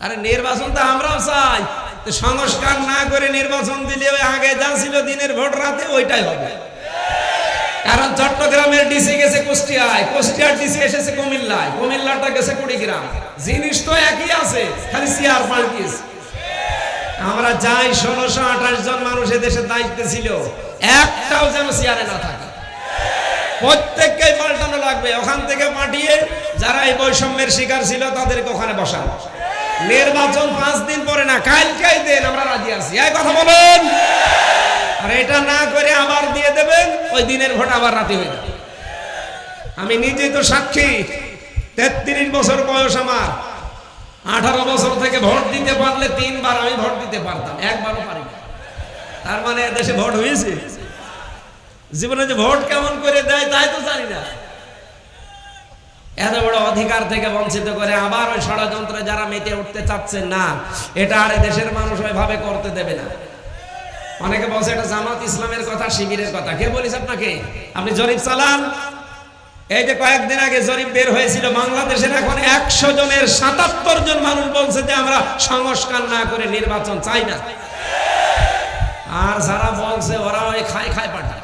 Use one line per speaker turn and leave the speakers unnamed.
আরে নির্বাচন তো আমরাও চাই, সংস্কার না করে নির্বাচন দিলে ওই আগে যা ছিল দিনের ভোট রাতে ওইটাই হবে। কারণ চট্টগ্রামের ডিসি গেছে কুষ্টিয়ায়, কুষ্টিয়ার ডিসি এসেছে কুমিল্লায়, কুমিল্লাটা গেছে কুড়িগ্রাম, জিনিস তো একই আছে, খালি চেয়ার পাল্টিয়েছে। আমরা যাই 1628 জন মানুষ দেশের দায়িত্বে ছিল, একটাও যেন চেয়ারে না থাকে, প্রত্যেককেই পাল্টানো লাগবে। ওখান থেকে পাঠিয়ে যারা এই বৈষম্যের শিকার ছিল তাদেরকে ওখানে বসানো। নির্বাচন 5 দিন পরে না, কালকেই দেন, আমরা রাজি আছি, এই কথা বলেন। আর এটা না করে আবার দিয়ে দেবেন, ওই দিনের ভোট আবার রাতে হয়ে যাবে। আমি নিজেই তো সাক্ষী, 33 বছর বয়স আমার, 18 বছর থেকে ভোট দিতে পারলে 3 বার আমি ভোট দিতে পারতাম, একবারও পারি না। তার মানে দেশে ভোট হয়েছে? জীবনে যে ভোট কেমন করে দেয় তাই তো জানি না। এত বড় অধিকার থেকে বঞ্চিত করে আবার ওই ষড়যন্ত্রে যারা মেতে উঠতে চাচ্ছেন না, এটা আর দেশের মানুষ ওইভাবে করতে দেবে না। অনেকে বলছে এটা জামাত ইসলামের কথা, শিবিরের কথা। কে বলিস আপনাকে? আপনি জরিপ চালান। এই যে কয়েকদিন আগে জরিপ বের হয়েছিল, বাংলাদেশের এখন 100 জনের 77 জন মানুষ বলছে যে আমরা সংস্কার না করে নির্বাচন চাই না। আর যারা বলছে ওরা ওই খায় পাঠা।